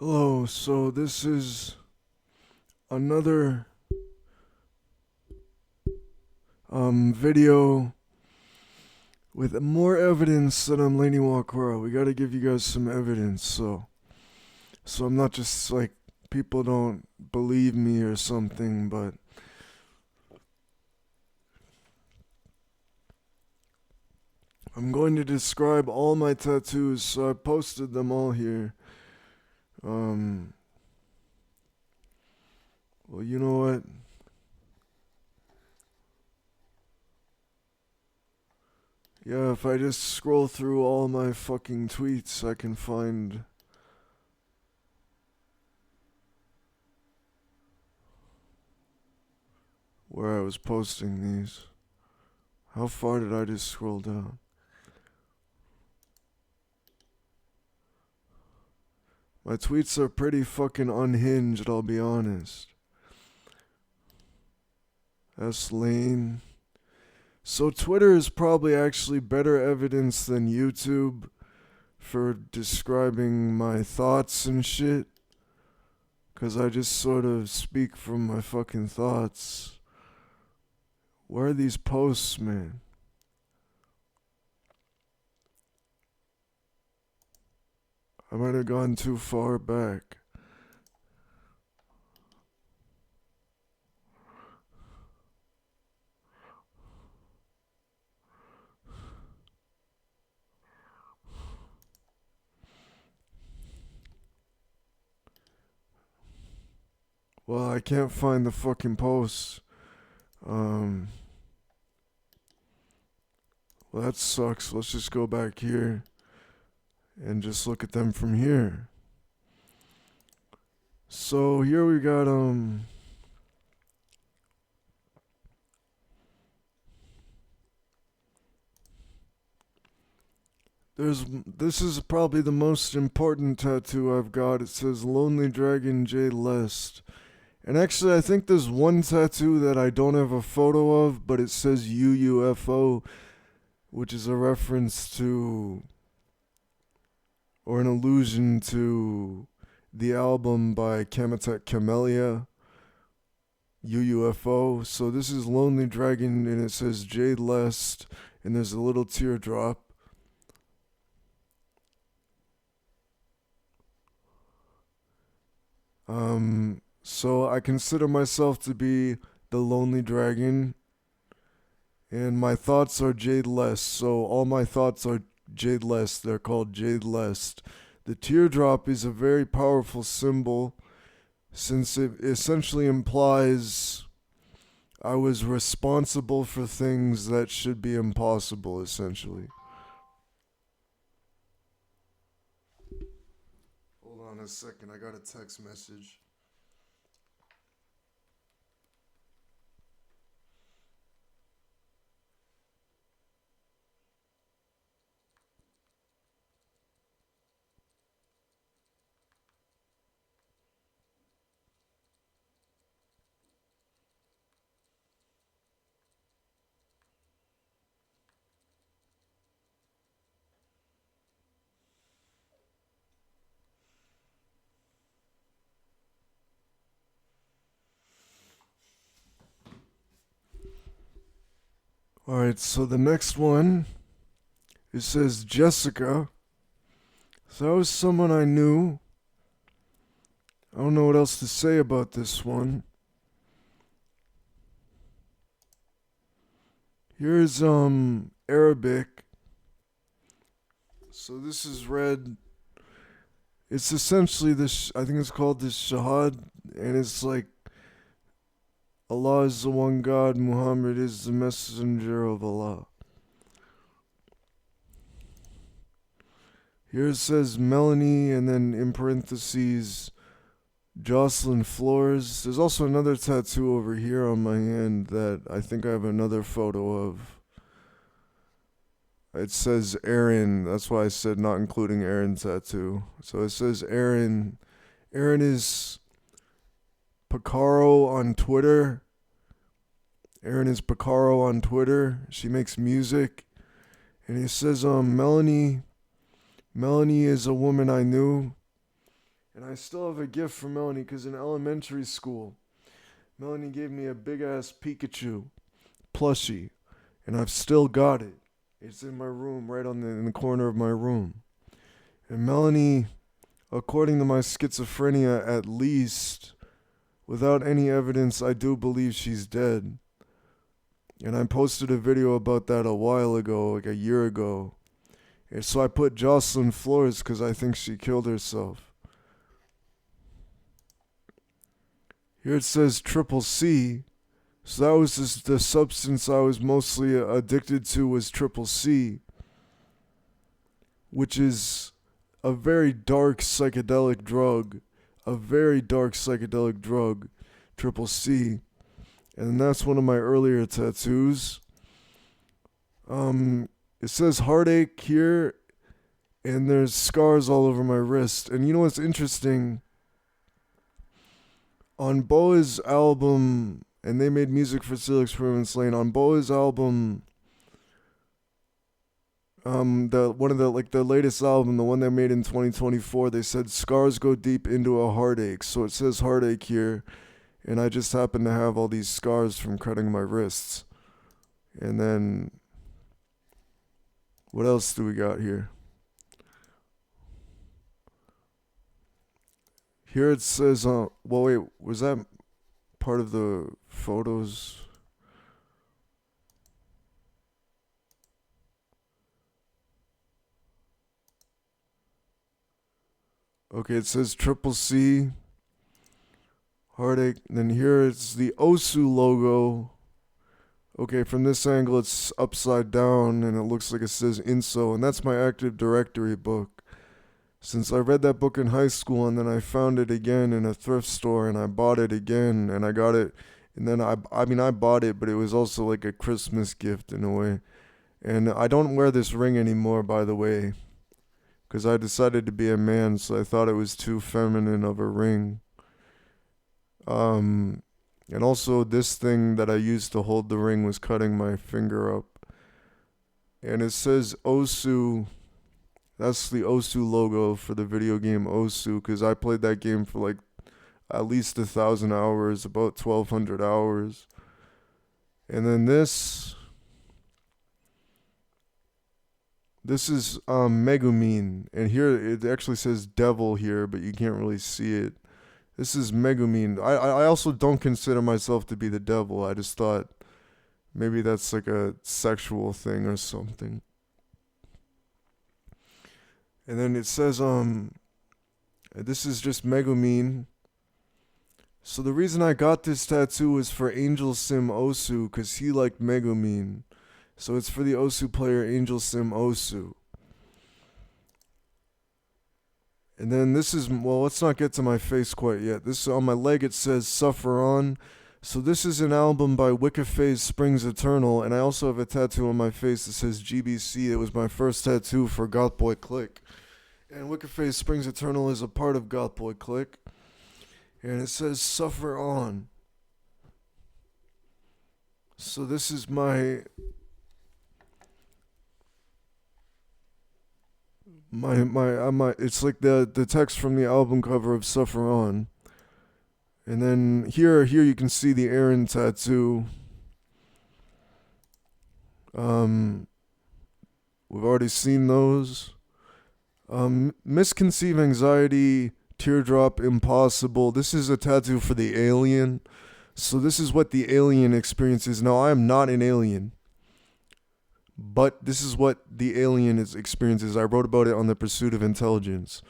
Hello, so this is another video with more evidence that I'm Lain Iwakura. We gotta give you guys some evidence, so I'm not just like people don't believe me or something, but I'm going to describe all my tattoos, so I posted them all here. Um well, you know what? Yeah, if I just scroll through all my fucking tweets, I can find where I was posting these. How far did I just scroll down? My tweets are pretty fucking unhinged, I'll be honest. That's Lain. So Twitter is probably actually better evidence than YouTube for describing my thoughts and shit. 'Cause I just sort of speak from my fucking thoughts. Where are these posts, man? I might have gone too far back. Well, I can't find the fucking posts. Well, that sucks. Let's just go back here and just look at them from here. So here we got this is probably the most important tattoo I've got. It says Lonely Dragon J Lest. And actually I think there's one tattoo that I don't have a photo of, but it says UUFO, which is a reference to or an allusion to the album by Kamatek Camellia, UUFO. So this is Lonely Dragon and it says Jade Lest and there's a little teardrop. So I consider myself to be the Lonely Dragon and my thoughts are Jade Lest. So all my thoughts are Jade Lest. They're called Jade Lest. The teardrop is a very powerful symbol since it essentially implies I was responsible for things that should be impossible, essentially. Hold on a second, I got a text message. Alright, so the next one, it says Jessica. So that was someone I knew. I don't know what else to say about this one. Here's Arabic. So this is read. It's essentially this. I think it's called this Shahad, and it's like Allah is the one God, Muhammad is the messenger of Allah. Here it says Melanie, and then in parentheses, Jocelyn Flores. There's also another tattoo over here on my hand that I think I have another photo of. It says Aaron. That's why I said not including Aaron tattoo. So it says Aaron. Aaron is Picaro on Twitter. Aaron is Picaro on Twitter. She makes music. And he says Melanie is a woman I knew. And I still have a gift for Melanie because in elementary school, Melanie gave me a big ass Pikachu plushie, and I've still got it. It's in my room, right in the corner of my room. And Melanie, according to my schizophrenia, at least, without any evidence, I do believe she's dead. And I posted a video about that a while ago, like a year ago. And so I put Jocelyn Flores because I think she killed herself. Here it says triple C. So that was just the substance I was mostly addicted to was triple C, which is a very dark psychedelic drug. A very dark psychedelic drug, triple C. And that's one of my earlier tattoos. It says heartache here, and there's scars all over my wrist. And you know what's interesting? On Boa's album, and they made music for Serial Experiments Lain. On Boa's album, the latest album, the one they made in 2024, they said scars go deep into a heartache. So it says heartache here, and I just happen to have all these scars from cutting my wrists. And then what else do we got here? Here it says, well, wait, was that part of the photos? Okay, it says triple C, heartache. Then here it's the Osu logo. Okay, from this angle it's upside down and it looks like it says INSO, and that's my Active Directory book. Since I read that book in high school and then I found it again in a thrift store and I bought it again and I got it, and then I bought it, but it was also like a Christmas gift in a way. And I don't wear this ring anymore, by the way, because I decided to be a man, so I thought it was too feminine of a ring. And also this thing that I used to hold the ring was cutting my finger up. And it says Osu. That's the Osu logo for the video game Osu, because I played that game for like at least 1,000 hours, about 1,200 hours. And then this is Megumine, and here it actually says devil here, but you can't really see it. This is Megumine. I also don't consider myself to be the devil. I just thought maybe that's like a sexual thing or something. And then it says this is just Megumine. So the reason I got this tattoo was for Angel Sim Osu, because he liked Megumine. So it's for the Osu player Angel Sim Osu. And then this is, well, let's not get to my face quite yet. This on my leg it says Suffer On. So this is an album by Wiccaphase Springs Eternal, and I also have a tattoo on my face that says GBC. It was my first tattoo for Gothboy Click. And Wiccaphase Springs Eternal is a part of Gothboy Click. And it says Suffer On. So this is my it's like the text from the album cover of Suffer On. And then here you can see the Aaron tattoo. We've already seen those. Misconceive Anxiety, Teardrop Impossible. This is a tattoo for the alien. So this is what the alien experiences. Now, I am not an alien, but this is what the alien experiences. I wrote about it on The Pursuit of Intelligence.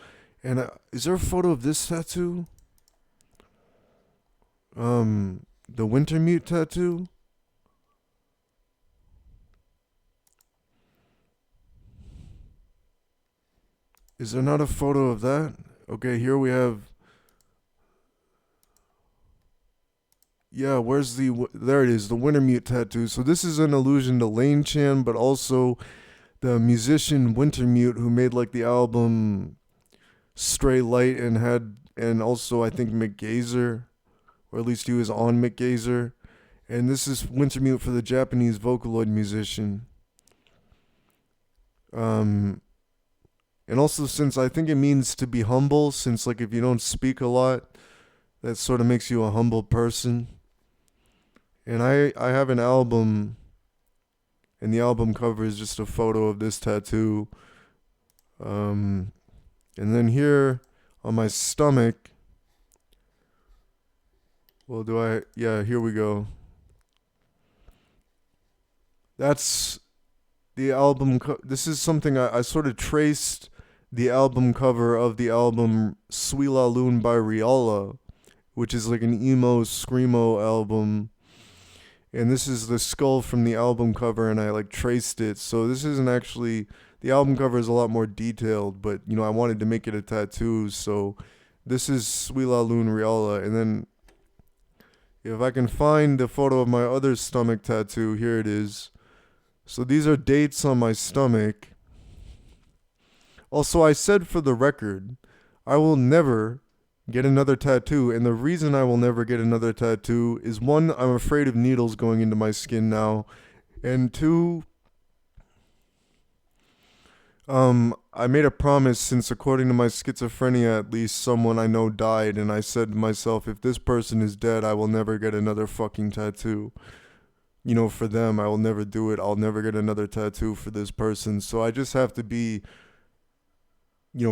And is there a photo of this tattoo? The Wintermute tattoo? Is there not a photo of that? Okay, here we have... Yeah, where's the... There it is, the Wintermute tattoo. So this is an allusion to Lain Chan, but also the musician Wintermute, who made like the album Stray Light and also I think McGazer, or at least he was on McGazer. And this is Wintermute for the Japanese Vocaloid musician. And also, since I think it means to be humble, since like if you don't speak a lot, that sort of makes you a humble person. And I have an album, and the album cover is just a photo of this tattoo. Um, and then here on my stomach, well, do I? Yeah, here we go. That's the album. This is something I sort of traced the album cover of the album Swila Loon by Riala, which is like an emo screamo album. And this is the skull from the album cover, and I like traced it. So this isn't actually the album cover is a lot more detailed, but I wanted to make it a tattoo. So this is Swila Loon Riala, and then if I can find the photo of my other stomach tattoo, here it is. So these are dates on my stomach. Also, I said for the record, I will never get another tattoo. And the reason I will never get another tattoo is one, I'm afraid of needles going into my skin now. And two, I made a promise since according to my schizophrenia, at least someone I know died. And I said to myself, if this person is dead, I will never get another fucking tattoo. For them, I will never do it. I'll never get another tattoo for this person. So I just have to be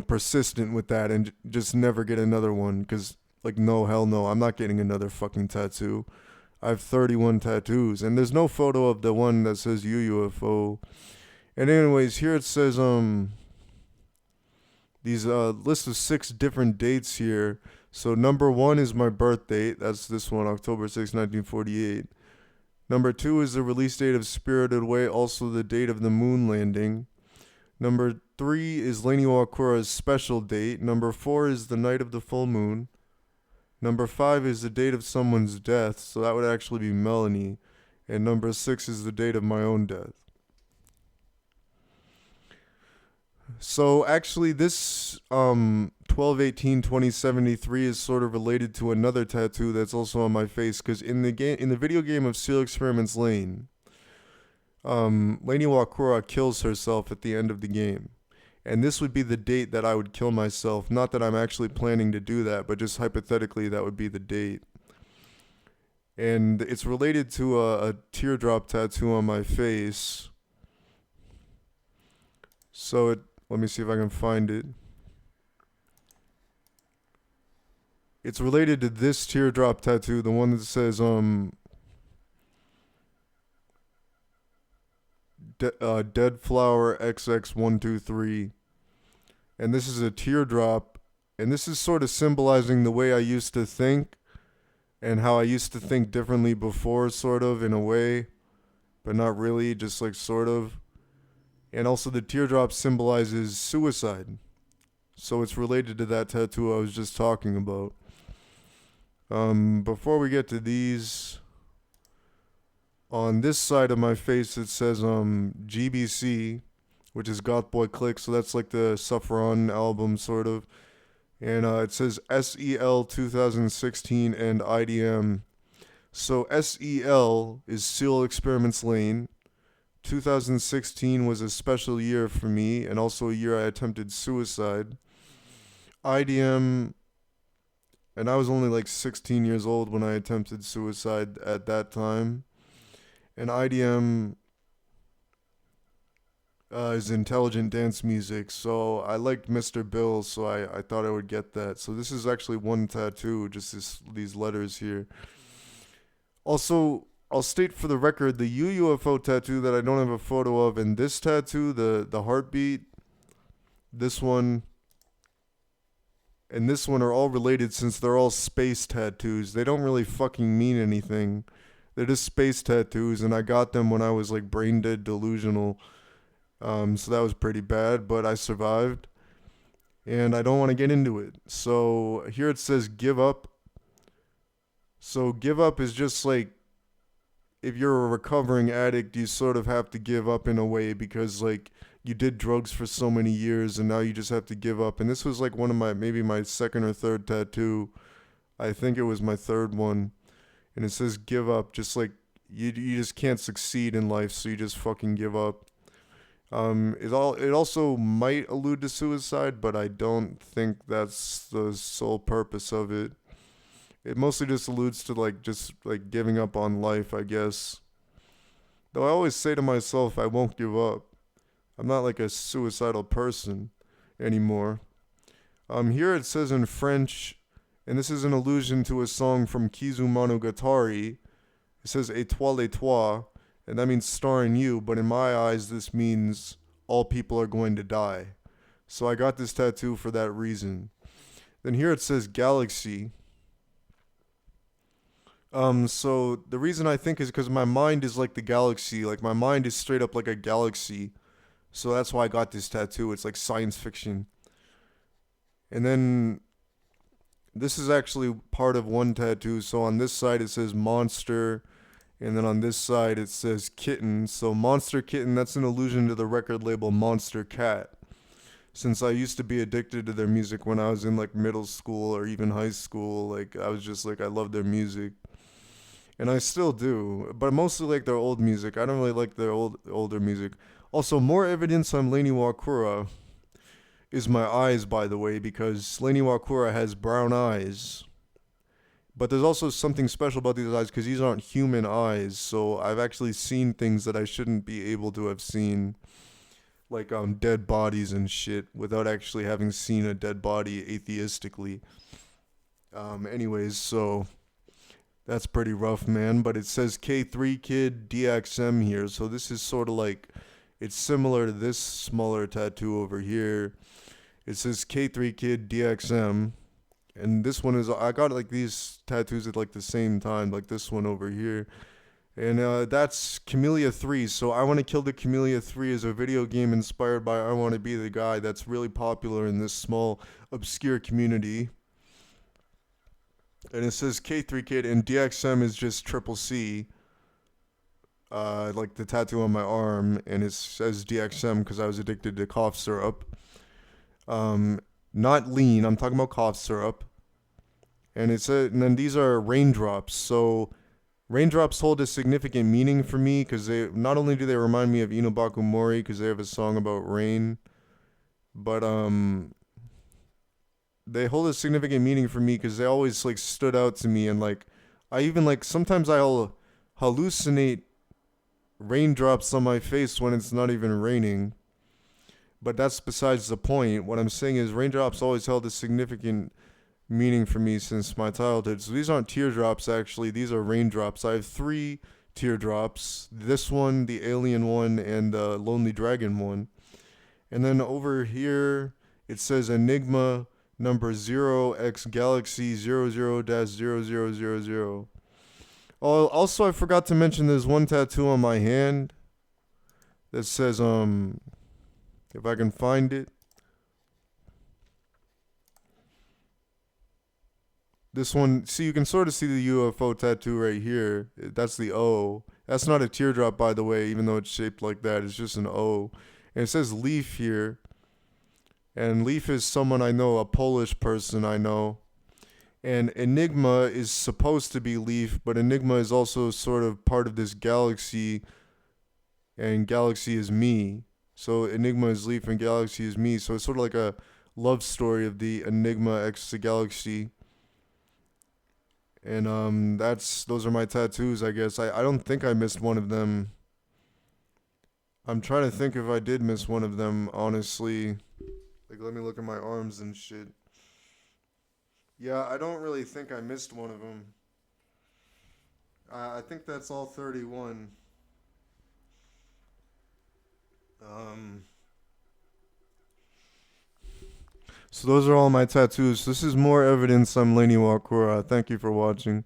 persistent with that and just never get another one. Because, like, no, hell no, I'm not getting another fucking tattoo. I have 31 tattoos, and there's no photo of the one that says UUFO. And anyways, here it says, these list of 6 different dates here. So number 1 is my birth date. That's this one, October 6, 1948. Number 2 is the release date of Spirited Away, also the date of the moon landing. Number 3 is Lain Iwakura's special date. Number 4 is the night of the full moon. Number 5 is the date of someone's death, so that would actually be Melanie. And number 6 is the date of my own death. So actually this 12/18/2073 is sort of related to another tattoo that's also on my face, because in the video game of Serial Experiments Lain, Lain Iwakura kills herself at the end of the game. And this would be the date that I would kill myself. Not that I'm actually planning to do that, but just hypothetically that would be the date. And it's related to a teardrop tattoo on my face. So let me see if I can find it. It's related to this teardrop tattoo, the one that says Dead Flower XX123. And this is a teardrop, and this is sort of symbolizing the way I used to think and how I used to think differently before, sort of, in a way, but not really, just like sort of. And also the teardrop symbolizes suicide. So it's related to that tattoo I was just talking about. Before we get to these, on this side of my face it says GBC, which is Goth Boy Click, so that's like the Saffron album sort of. And it says SEL 2016 and IDM. So SEL is Serial Experiments Lain. 2016 was a special year for me, and also a year I attempted suicide. IDM, and I was only like 16 years old when I attempted suicide at that time. And IDM is intelligent dance music, so I liked Mr. Bill, so I thought I would get that. So this is actually one tattoo, just these letters here. Also, I'll state for the record, the UUFO tattoo that I don't have a photo of, and this tattoo, the heartbeat, this one, and this one are all related since they're all space tattoos. They don't really fucking mean anything. They're just space tattoos, and I got them when I was like brain dead delusional. So that was pretty bad, but I survived. And I don't want to get into it. So here it says give up. So give up is just like, if you're a recovering addict, you sort of have to give up in a way, because like you did drugs for so many years and now you just have to give up. And this was like one of maybe my second or third tattoo. I think it was my third one. And it says give up, just like you just can't succeed in life, so you just fucking give up. It also might allude to suicide, but I don't think that's the sole purpose of it. It mostly just alludes to like just like giving up on life, I guess. Though I always say to myself, I won't give up. I'm not like a suicidal person anymore. Here it says in French, and this is an allusion to a song from Kizumonogatari. It says "Étoile et toi," and that means star in you. But in my eyes, this means all people are going to die. So I got this tattoo for that reason. Then here it says galaxy. So the reason I think is because my mind is like the galaxy. Like my mind is straight up like a galaxy. So that's why I got this tattoo. It's like science fiction. And then this is actually part of one tattoo. So on this side it says monster, and then on this side it says kitten. So monster kitten, that's an allusion to the record label Monster Cat. Since I used to be addicted to their music when I was in like middle school or even high school, like I was just like I loved their music. And I still do, but mostly like their old music. I don't really like their older music. Also, more evidence on Lain Iwakura is my eyes, by the way, because Lain Iwakura has brown eyes. But there's also something special about these eyes because these aren't human eyes. So I've actually seen things that I shouldn't be able to have seen, like dead bodies and shit, without actually having seen a dead body atheistically. Anyways, so that's pretty rough, man. But it says K3 Kid DXM here. So this is sort of like, it's similar to this smaller tattoo over here. It says K3 Kid DXM. And this one is, I got like these tattoos at like the same time, like this one over here. And that's Camellia 3. So I Want to Kill the Camellia 3 is a video game inspired by I Want to Be the Guy that's really popular in this small, obscure community. And it says K3 Kid, and DXM is just triple C, like the tattoo on my arm, and it says DXM because I was addicted to cough syrup. Not lean, I'm talking about cough syrup. And and then these are raindrops. So raindrops hold a significant meaning for me because they not only do they remind me of Inobaku Mori because they have a song about rain, but they hold a significant meaning for me because they always like stood out to me, and like I even like sometimes I'll hallucinate raindrops on my face when it's not even raining. But that's besides the point. What I'm saying is raindrops always held a significant meaning for me since my childhood. So these aren't teardrops actually, these are raindrops. I have 3 teardrops. This one, the alien one, and the lonely dragon one. And then over here it says Enigma number 0x Galaxy 00-0000. Oh, also I forgot to mention there's one tattoo on my hand that says if I can find it. This one, see, you can sort of see the UFO tattoo right here. That's the O. That's not a teardrop, by the way, even though it's shaped like that. It's just an O. And it says Leaf here. And Leaf is someone I know, a Polish person I know. And Enigma is supposed to be Leaf, but Enigma is also sort of part of this galaxy, and Galaxy is me. So Enigma is Leaf and Galaxy is me. So it's sort of like a love story of the Enigma X the Galaxy. And those are my tattoos, I guess. I don't think I missed one of them. I'm trying to think if I did miss one of them, honestly. Like, let me look at my arms and shit. Yeah, I don't really think I missed one of them. I think that's all 31. Um, so those are all my tattoos. This is more evidence I'm Lain Iwakura. Thank you for watching.